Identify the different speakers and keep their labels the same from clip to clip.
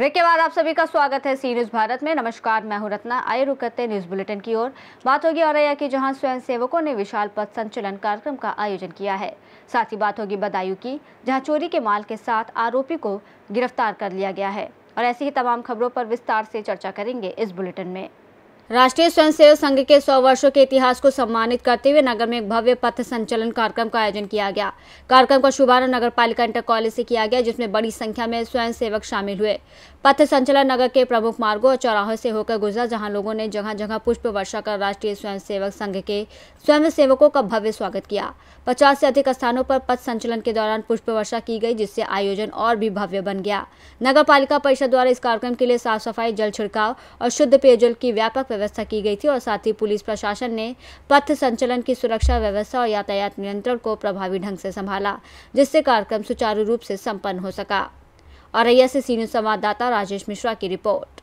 Speaker 1: Break के बाद आप सभी का स्वागत है सी न्यूज भारत में। नमस्कार, मैं हूं रत्ना। आइए रुक करते न्यूज बुलेटिन की ओर। बात होगी औरैया की, जहां स्वयं सेवकों ने विशाल पथ संचलन कार्यक्रम का आयोजन किया है। साथ ही बात होगी बदायूं की, जहां चोरी के माल के साथ आरोपी को गिरफ्तार कर लिया गया है। और ऐसी ही तमाम खबरों पर विस्तार से चर्चा करेंगे इस बुलेटिन में। राष्ट्रीय स्वयंसेवक संघ के 100 वर्षों के इतिहास को सम्मानित करते हुए नगर में एक भव्य पथ संचलन कार्यक्रम का आयोजन किया गया। कार्यक्रम का शुभारंभ नगर पालिका इंटर कॉलेज से किया गया, जिसमें बड़ी संख्या में स्वयंसेवक शामिल हुए। पथ संचलन नगर के प्रमुख मार्गों और चौराहों से होकर गुजरा, जहां लोगों ने जगह जगह पुष्प वर्षा कर राष्ट्रीय स्वयंसेवक संघ के स्वयंसेवकों का भव्य स्वागत किया। 50 से अधिक स्थानों पर पथ संचलन के दौरान पुष्प वर्षा की गई, जिससे आयोजन और भी भव्य बन गया। नगर पालिका परिषद द्वारा इस कार्यक्रम के लिए साफ सफाई, जल छिड़काव और शुद्ध पेयजल की व्यापक व्यवस्था की गई थी। और साथ ही पुलिस प्रशासन ने पथ संचलन की सुरक्षा व्यवस्था और यातायात नियंत्रण को प्रभावी ढंग से संभाला, जिससे कार्यक्रम सुचारू रूप से संपन्न हो सका। औरैया से सी न्यूज संवाददाता राजेश मिश्रा की रिपोर्ट।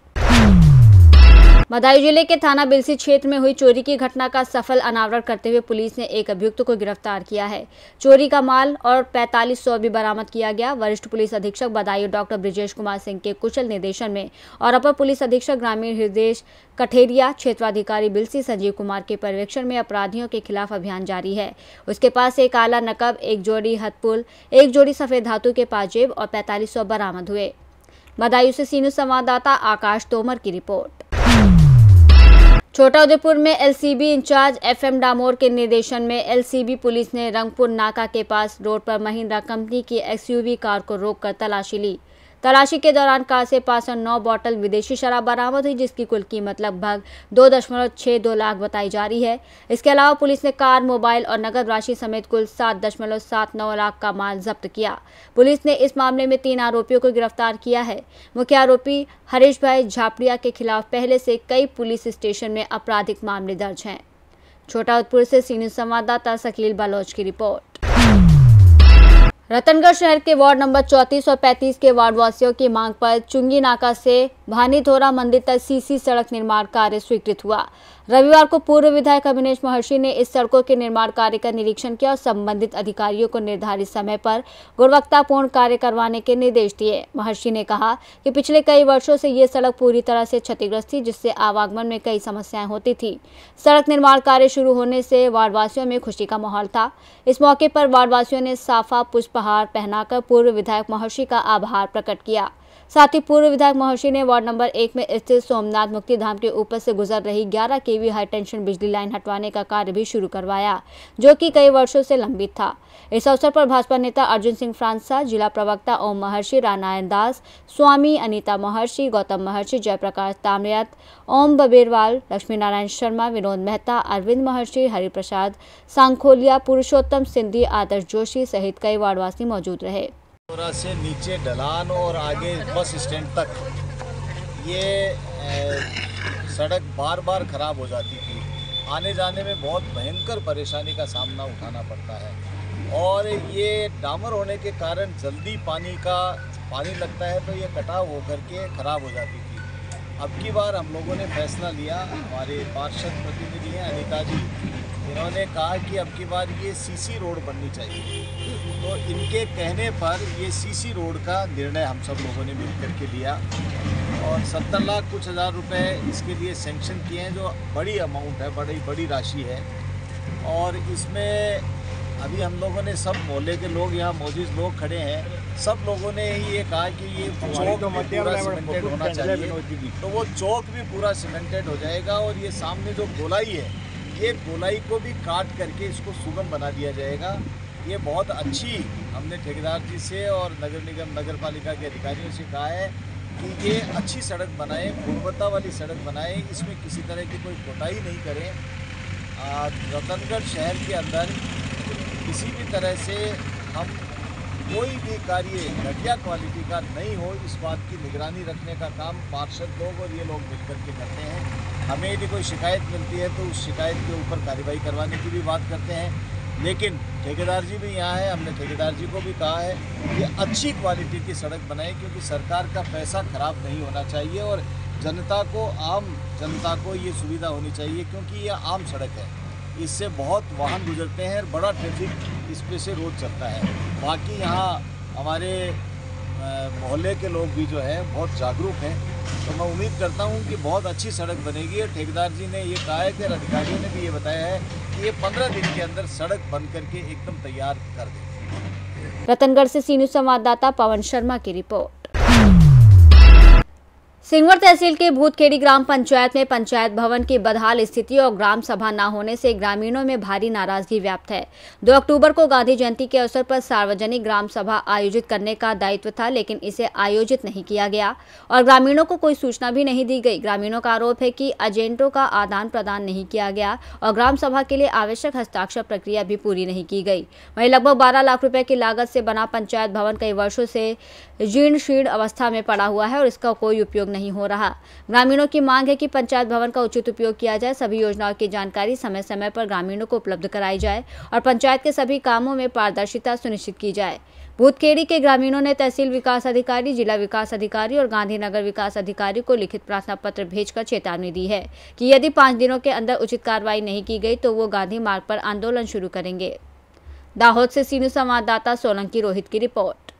Speaker 1: बदायूं जिले के थाना बिलसी क्षेत्र में हुई चोरी की घटना का सफल अनावरण करते हुए पुलिस ने एक अभियुक्त को गिरफ्तार किया है। चोरी का माल और 4500 भी बरामद किया गया। वरिष्ठ पुलिस अधीक्षक बदायूं डॉक्टर ब्रिजेश कुमार सिंह के कुशल निर्देशन में और अपर पुलिस अधीक्षक ग्रामीण हृदय कठेरिया, क्षेत्राधिकारी बिलसी संजीव कुमार के पर्यवेक्षण में अपराधियों के खिलाफ अभियान जारी है। उसके पास एक आला नकब, एक जोड़ी हथपुल, एक जोड़ी सफेद धातु के पाजेब और 4500 बरामद हुए। बदायूं से सी न्यूज संवाददाता आकाश तोमर की रिपोर्ट। छोटा उदेपुर में एलसीबी इंचार्ज FM डामोर के निर्देशन में एलसीबी पुलिस ने रंगपुर नाका के पास रोड पर महिंद्रा कंपनी की XUV कार को रोककर तलाशी ली। तलाशी के दौरान कार से 509 बोतल विदेशी शराब बरामद हुई, जिसकी कुल कीमत लगभग 2.62 लाख बताई जा रही है। इसके अलावा पुलिस ने कार, मोबाइल और नकद राशि समेत कुल 7.79 लाख का माल जब्त किया। पुलिस ने इस मामले में 3 आरोपियों को गिरफ्तार किया है। मुख्य आरोपी हरीश भाई झापड़िया के खिलाफ पहले से कई पुलिस स्टेशन में आपराधिक मामले दर्ज हैं। छोटा उदेपुर से सी न्यूज संवाददाता शकील बलोच की रिपोर्ट। रतनगढ़ शहर के वार्ड नंबर 34 और 35 के वार्ड वासियों की मांग पर चुंगी नाका से भानीधोरा मंदिर तक सीसी सड़क निर्माण कार्य स्वीकृत हुआ। रविवार को पूर्व विधायक अभिनेश महर्षि ने इस सड़कों के निर्माण कार्य का निरीक्षण किया और संबंधित अधिकारियों को निर्धारित समय पर गुणवत्तापूर्ण कार्य करवाने के निर्देश दिए। महर्षि ने कहा कि पिछले कई वर्षों से ये सड़क पूरी तरह से क्षतिग्रस्त थी, जिससे आवागमन में कई समस्याएं होती थी। सड़क निर्माण कार्य शुरू होने से वार्डवासियों में खुशी का माहौल था। इस मौके पर वार्डवासियों ने साफा पुष्पहार पहनाकर पूर्व विधायक महर्षि का आभार प्रकट किया। साथ ही पूर्व विधायक महर्षि ने वार्ड नंबर 1 में स्थित सोमनाथ मुक्ति धाम के ऊपर से गुजर रही 11 kV हाई टेंशन बिजली लाइन हटवाने का कार्य भी शुरू करवाया, जो कि कई वर्षों से लंबित था। इस अवसर पर भाजपा नेता अर्जुन सिंह फ्रांसा, जिला प्रवक्ता ओम महर्षि, रानायण दास, स्वामी अनीता महर्षि, गौतम महर्षि, जयप्रकाश ताम्रियत, ओम बबेरवाल, लक्ष्मी नारायण शर्मा, विनोद मेहता, अरविंद महर्षि, हरिप्रसाद सांखोलिया, पुरुषोत्तम सिंधी, आदर्श जोशी सहित कई वार्डवासी मौजूद रहे।
Speaker 2: से नीचे ढलान और आगे बस स्टैंड तक ये सड़क बार बार खराब हो जाती थी। आने जाने में बहुत भयंकर परेशानी का सामना उठाना पड़ता है और ये डामर होने के कारण जल्दी पानी लगता है तो ये कटाव होकर के खराब हो जाती थी। अब की बार हम लोगों ने फैसला लिया, हमारे पार्षद प्रतिनिधि हैं अनीता जी, इन्होंने कहा कि अब की बार ये सीसी रोड बननी चाहिए। तो इनके कहने पर ये सीसी रोड का निर्णय हम सब लोगों ने मिलकर के लिया और 70 लाख कुछ हज़ार रुपए इसके लिए सैंक्शन किए हैं, जो बड़ी अमाउंट है, बड़ी राशि है। और इसमें अभी हम लोगों ने सब मोहल्ले के लोग, यहाँ मौजूद लोग खड़े हैं, सब लोगों ने ये कहा कि ये चौक भी पूरा सीमेंटेड होना चाहिए। तो वो चौक भी पूरा सीमेंटेड हो जाएगा और ये सामने जो गोलाई है, ये गोलाई को भी काट करके इसको सुगम बना दिया जाएगा। ये बहुत अच्छी, हमने ठेकेदार जी से और नगर निगम नगर पालिका के अधिकारियों से कहा है कि ये अच्छी सड़क बनाएं, गुणवत्ता वाली सड़क बनाएं, इसमें किसी तरह की कोई कोताही नहीं करें। रतनगढ़ शहर के अंदर किसी भी तरह से हम कोई भी कार्य घटिया क्वालिटी का नहीं हो, इस बात की निगरानी रखने का काम पार्षद लोग और ये लोग मिलकर के करते हैं। हमें यदि कोई शिकायत मिलती है तो उस शिकायत के ऊपर कार्रवाई करवाने की भी बात करते हैं। लेकिन ठेकेदार जी भी यहाँ है, हमने ठेकेदार जी को भी कहा है कि अच्छी क्वालिटी की सड़क बनाएं, क्योंकि सरकार का पैसा खराब नहीं होना चाहिए और जनता को, आम जनता को ये सुविधा होनी चाहिए, क्योंकि ये आम सड़क है, इससे बहुत वाहन गुजरते हैं और बड़ा ट्रैफिक इस पे से रोज चलता है। बाकी यहाँ हमारे मोहल्ले के लोग भी जो हैं बहुत जागरूक हैं। तो मैं उम्मीद करता हूं कि बहुत अच्छी सड़क बनेगी। और ठेकेदार जी ने ये कहा है कि अधिकारियों ने भी ये बताया है कि ये 15 दिन के अंदर सड़क बन करके एकदम तैयार कर देंगे।
Speaker 1: रतनगढ़ से सी न्यूज़ संवाददाता पवन शर्मा की रिपोर्ट। सिंगवर तहसील के भूतखेड़ी ग्राम पंचायत में पंचायत भवन की बदहाल स्थिति और ग्राम सभा न होने से ग्रामीणों में भारी नाराजगी व्याप्त है। 2 अक्टूबर को गांधी जयंती के अवसर पर सार्वजनिक ग्राम सभा आयोजित करने का दायित्व था, लेकिन इसे आयोजित नहीं किया गया और ग्रामीणों को कोई सूचना भी नहीं दी गई। ग्रामीणों का आरोप है कि एजेंटों का आदान प्रदान नहीं किया गया और ग्राम सभा के लिए आवश्यक हस्ताक्षर प्रक्रिया भी पूरी नहीं की गई। वहीं लगभग 12 लाख रुपए की लागत से बना पंचायत भवन कई वर्षों से जीर्ण शीर्ण अवस्था में पड़ा हुआ है और इसका कोई उपयोग नहीं हो रहा। ग्रामीणों की मांग है कि पंचायत भवन का उचित उपयोग किया जाए, सभी योजनाओं की जानकारी समय समय पर ग्रामीणों को उपलब्ध कराई जाए और पंचायत के सभी कामों में पारदर्शिता सुनिश्चित की जाए। भूतखेड़ी के ग्रामीणों ने तहसील विकास अधिकारी, जिला विकास अधिकारी और गांधीनगर विकास अधिकारी को लिखित प्रार्थना पत्र भेजकर चेतावनी दी है कि यदि 5 दिनों के अंदर उचित कार्रवाई नहीं की गई तो वो गांधी मार्ग पर आंदोलन शुरू करेंगे। दाहोद से सी न्यूज़ संवाददाता सोलंकी रोहित की रिपोर्ट।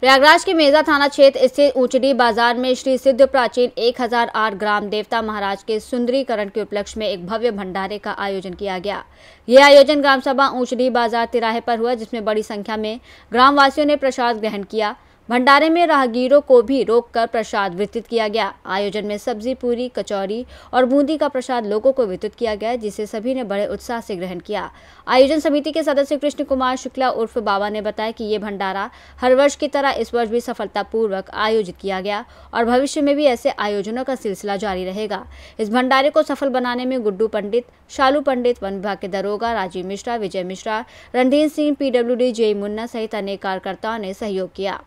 Speaker 1: प्रयागराज के मेजा थाना क्षेत्र स्थित ऊंचडी बाजार में श्री सिद्ध प्राचीन 1008 ग्राम देवता महाराज के सुंदरीकरण के उपलक्ष्य में एक भव्य भंडारे का आयोजन किया गया। यह आयोजन ग्राम सभा ऊंचडी बाजार तिराहे पर हुआ, जिसमें बड़ी संख्या में ग्रामवासियों ने प्रसाद ग्रहण किया। भंडारे में राहगीरों को भी रोककर प्रसाद वितरित किया गया। आयोजन में सब्जी, पूरी, कचौरी और बूंदी का प्रसाद लोगों को वितरित किया गया, जिसे सभी ने बड़े उत्साह से ग्रहण किया। आयोजन समिति के सदस्य कृष्ण कुमार शुक्ला उर्फ बाबा ने बताया कि ये भंडारा हर वर्ष की तरह इस वर्ष भी सफलतापूर्वक आयोजित किया गया और भविष्य में भी ऐसे आयोजनों का सिलसिला जारी रहेगा। इस भंडारे को सफल बनाने में गुड्डू पंडित, शालू पंडित, वन विभाग के दरोगा राजीव मिश्रा, विजय मिश्रा, रणधीर सिंह, PWD जय मुन्ना सहित अनेक कार्यकर्ताओं ने सहयोग किया।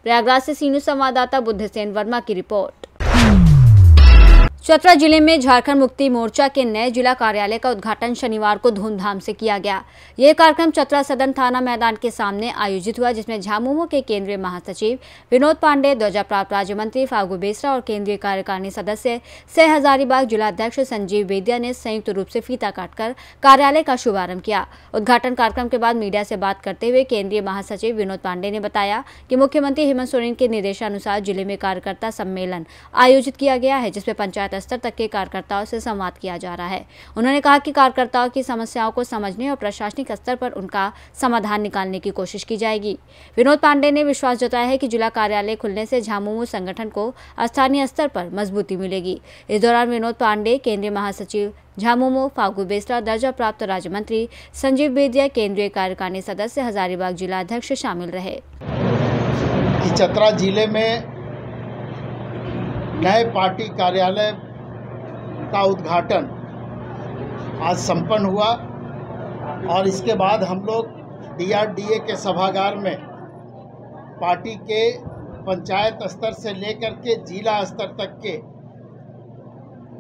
Speaker 1: प्रयागराज से सी न्यूज़ संवाददाता बुद्धसेन वर्मा की रिपोर्ट। चतरा जिले में झारखंड मुक्ति मोर्चा के नए जिला कार्यालय का उद्घाटन शनिवार को धूमधाम से किया गया। यह कार्यक्रम चतरा सदन थाना मैदान के सामने आयोजित हुआ, जिसमें झामुमो के केंद्रीय महासचिव विनोद पांडे, ध्वजा प्राप्त राज्य मंत्री फागू बेसरा और केंद्रीय कार्यकारिणी सदस्य सह हजारीबाग जिलाध्यक्ष संजीव बेदिया ने संयुक्त रूप से फीता काटकर कार्यालय का शुभारंभ किया। उद्घाटन कार्यक्रम के बाद मीडिया से बात करते हुए केंद्रीय महासचिव विनोद पांडे ने बताया कि मुख्यमंत्री हेमंत सोरेन के निर्देशानुसार जिले में कार्यकर्ता सम्मेलन आयोजित किया गया है, जिसमें पंचायत स्तर तक के कार्यकर्ताओं से संवाद किया जा रहा है। उन्होंने कहा कि कार्यकर्ताओं की समस्याओं को समझने और प्रशासनिक स्तर पर उनका समाधान निकालने की कोशिश की जाएगी। विनोद पांडे ने विश्वास जताया है कि जिला कार्यालय खुलने से झामुमो संगठन को स्थानीय स्तर पर मजबूती मिलेगी। इस दौरान विनोद पांडे, केंद्रीय महासचिव झामुमो फागू बेसरा, दर्जा प्राप्त राज्य मंत्री संजीव बेदिया, केंद्रीय कार्यकारिणी सदस्य हजारीबाग जिलाध्यक्ष शामिल रहे।
Speaker 3: चतरा जिले में नए पार्टी कार्यालय का उद्घाटन आज संपन्न हुआ और इसके बाद हम लोग DRDA के सभागार में पार्टी के पंचायत स्तर से लेकर के जिला स्तर तक के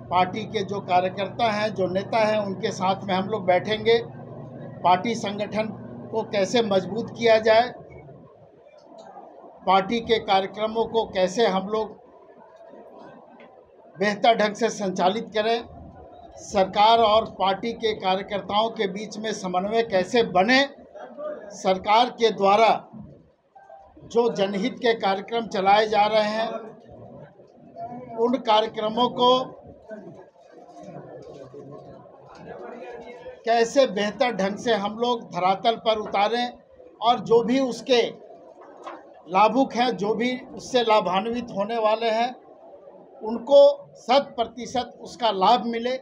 Speaker 3: पार्टी के जो कार्यकर्ता हैं, जो नेता हैं, उनके साथ में हम लोग बैठेंगे। पार्टी संगठन को कैसे मजबूत किया जाए, पार्टी के कार्यक्रमों को कैसे हम लोग बेहतर ढंग से संचालित करें, सरकार और पार्टी के कार्यकर्ताओं के बीच में समन्वय कैसे बने, सरकार के द्वारा जो जनहित के कार्यक्रम चलाए जा रहे हैं उन कार्यक्रमों को कैसे बेहतर ढंग से हम लोग धरातल पर उतारें और जो भी उसके लाभुक हैं, जो भी उससे लाभान्वित होने वाले हैं, उनको 100% उसका लाभ मिले।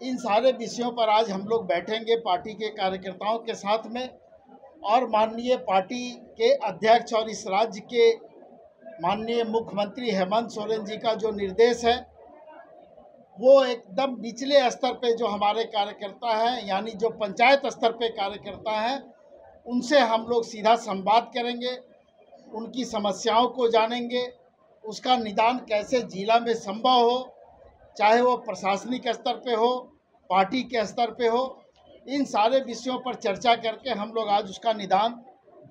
Speaker 3: इन सारे विषयों पर आज हम लोग बैठेंगे पार्टी के कार्यकर्ताओं के साथ में और माननीय पार्टी के अध्यक्ष और इस राज्य के माननीय मुख्यमंत्री हेमंत सोरेन जी का जो निर्देश है वो एकदम निचले स्तर पे जो हमारे कार्यकर्ता हैं, यानी जो पंचायत स्तर पे कार्यकर्ता हैं, उनसे हम लोग सीधा संवाद करेंगे, उनकी समस्याओं को जानेंगे, उसका निदान कैसे जिला में संभव हो, चाहे वो प्रशासनिक स्तर पे हो, पार्टी के स्तर पे हो। इन सारे विषयों पर चर्चा करके हम लोग आज उसका निदान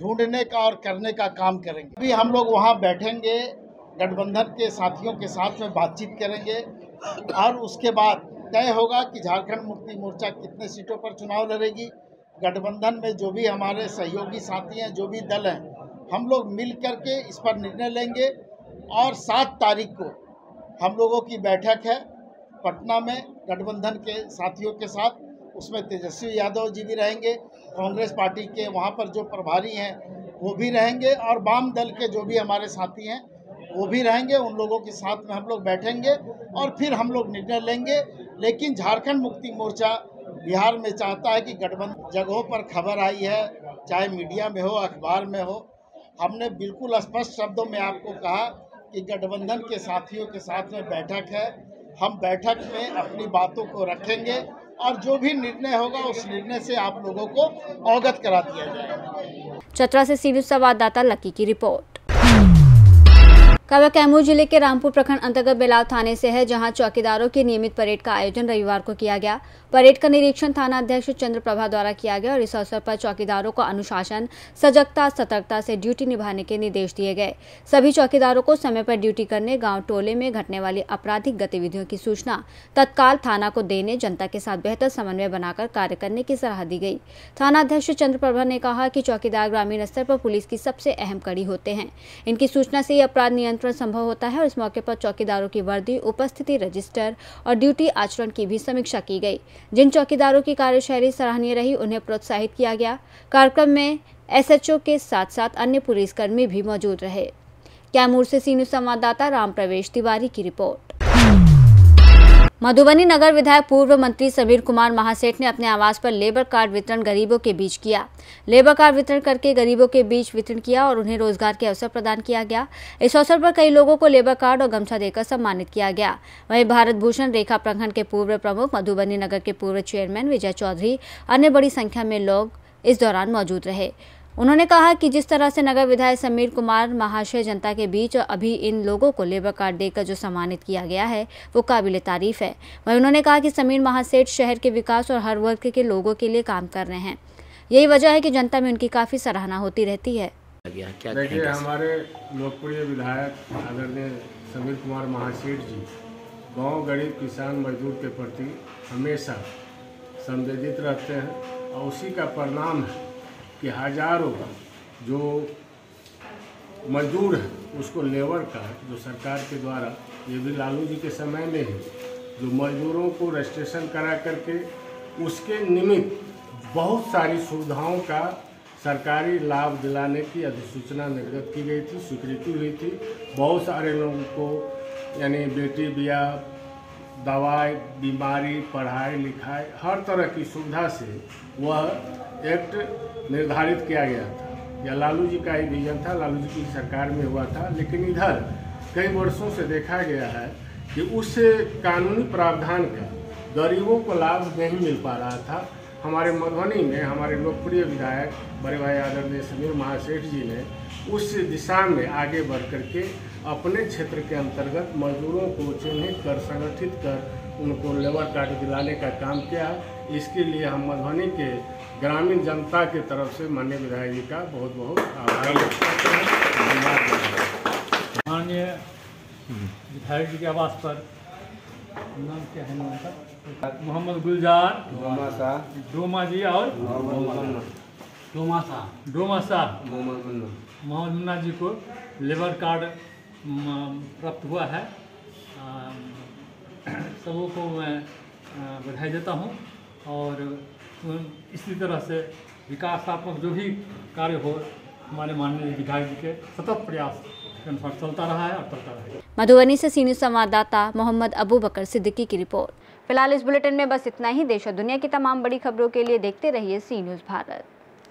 Speaker 3: ढूंढने का और करने का काम करेंगे। अभी हम लोग वहाँ बैठेंगे, गठबंधन के साथियों के साथ में बातचीत करेंगे और उसके बाद तय होगा कि झारखंड मुक्ति मोर्चा कितने सीटों पर चुनाव लड़ेगी। गठबंधन में जो भी हमारे सहयोगी साथी हैं, जो भी दल हैं, हम लोग मिल करके इस पर निर्णय लेंगे। और 7 तारीख को हम लोगों की बैठक है पटना में गठबंधन के साथियों के साथ। उसमें तेजस्वी यादव जी भी रहेंगे, कांग्रेस पार्टी के वहाँ पर जो प्रभारी हैं वो भी रहेंगे, और वाम दल के जो भी हमारे साथी हैं वो भी रहेंगे। उन लोगों के साथ में हम लोग बैठेंगे और फिर हम लोग निर्णय लेंगे। लेकिन झारखंड मुक्ति मोर्चा बिहार में चाहता है कि गठबंधन जगहों पर खबर आई है, चाहे मीडिया में हो, अखबार में हो, हमने बिल्कुल स्पष्ट शब्दों में आपको कहा कि गठबंधन के साथियों के साथ में बैठक है। हम बैठक में अपनी बातों को रखेंगे और जो भी निर्णय होगा उस निर्णय से आप लोगों को अवगत करा दिया जाएगा।
Speaker 1: चतरा से सी न्यूज़ संवाददाता लकी की रिपोर्ट। खबर कैमूर जिले के रामपुर प्रखंड अंतर्गत बेलाव थाने से है, जहां चौकीदारों की नियमित परेड का आयोजन रविवार को किया गया। परेड का निरीक्षण थाना अध्यक्ष चंद्रप्रभा द्वारा किया गया और इस अवसर पर चौकीदारों को अनुशासन, सजगता, सतर्कता से ड्यूटी निभाने के निर्देश दिए गए। सभी चौकीदारों को समय पर ड्यूटी करने, गांव टोले में घटने वाली आपराधिक गतिविधियों की सूचना तत्काल थाना को देने, जनता के साथ बेहतर समन्वय बनाकर कार्य करने की सलाह दी गई। थाना अध्यक्ष चंद्रप्रभा ने कहा कि चौकीदार ग्रामीण स्तर पर पुलिस की सबसे अहम कड़ी होते हैं। इनकी सूचना से ही अपराध नियंत्रण संभव होता है और इस मौके पर चौकीदारों की वर्दी, उपस्थिति रजिस्टर और ड्यूटी आचरण की भी समीक्षा की गई। जिन चौकीदारों की कार्यशैली सराहनीय रही उन्हें प्रोत्साहित किया गया। कार्यक्रम में एसएचओ के साथ साथ अन्य पुलिसकर्मी भी मौजूद रहे। कैमूर से सी न्यूज़ संवाददाता राम प्रवेश तिवारी की रिपोर्ट। मधुबनी नगर विधायक पूर्व मंत्री समीर कुमार महासेठ ने अपने आवास पर लेबर कार्ड वितरण गरीबों के बीच किया। लेबर कार्ड वितरण करके गरीबों के बीच वितरण किया और उन्हें रोजगार के अवसर प्रदान किया गया। इस अवसर पर कई लोगों को लेबर कार्ड और गमछा देकर सम्मानित किया गया। वहीं भारत भूषण रेखा प्रखंड के पूर्व प्रमुख, मधुबनी नगर के पूर्व चेयरमैन विजय चौधरी, अन्य बड़ी संख्या में लोग इस दौरान मौजूद रहे। उन्होंने कहा कि जिस तरह से नगर विधायक समीर कुमार महाशय जनता के बीच अभी इन लोगों को लेबर कार्ड देकर जो सम्मानित किया गया है वो काबिल तारीफ है। वहीं उन्होंने कहा कि समीर महासेठ शहर के विकास और हर वर्ग के लोगों के लिए काम कर रहे हैं। यही वजह है कि जनता में उनकी काफ़ी सराहना होती रहती है।
Speaker 4: देखिए, हमारे लोकप्रिय विधायक आदरणीय समीर कुमार महासेठ जी गाँव गरीब किसान मजदूर के प्रति हमेशा संवेदित रहते हैं और उसी का परिणाम है कि हजारों जो मजदूर है उसको लेबर कार्ड जो सरकार के द्वारा, ये भी लालू जी के समय में ही, जो मजदूरों को रजिस्ट्रेशन करा करके उसके निमित्त बहुत सारी सुविधाओं का सरकारी लाभ दिलाने की अधिसूचना निर्गत की गई थी, स्वीकृति हुई थी। बहुत सारे लोगों को यानी बेटी ब्याह, दवाई, बीमारी, पढ़ाई लिखाई, हर तरह की सुविधा से वह एक्ट निर्धारित किया गया था। यह लालू जी का ही विजन था, लालू जी की सरकार में हुआ था। लेकिन इधर कई वर्षों से देखा गया है कि उस कानूनी प्रावधान का गरीबों को लाभ नहीं मिल पा रहा था। हमारे मधुबनी में हमारे लोकप्रिय विधायक बड़े भाई आदरणीय समीर महासेठ जी ने उस दिशा में आगे बढ़ करके अपने क्षेत्र के अंतर्गत मजदूरों को चिन्हित कर, संगठित कर उनको लेबर कार्ड दिलाने का काम किया। इसके लिए हम मधुबनी के ग्रामीण जनता की तरफ से माननीय विधायक जी का बहुत बहुत आभार व्यक्त करते हैं।
Speaker 5: माननीय विधायक जी के आवास पर नाम क्या है उनका? मोहम्मद गुलजार डोमा जी और डोमा साहब मोहम्मद मुन्ना जी को लेबर कार्ड प्राप्त हुआ है। सबों को मैं बधाई देता हूं और इसी तरह से विकासात्मक जो भी कार्य हो हमारे माननीय विधायक जी के सतत प्रयास के अनुसार चलता रहा है और चलता रहेगा।
Speaker 1: मधुबनी से सी न्यूज़ संवाददाता मोहम्मद अबू बकर सिद्दीकी की रिपोर्ट। फिलहाल इस बुलेटिन में बस इतना ही। देश और दुनिया की तमाम बड़ी खबरों के लिए देखते रहिए सी न्यूज़ भारत।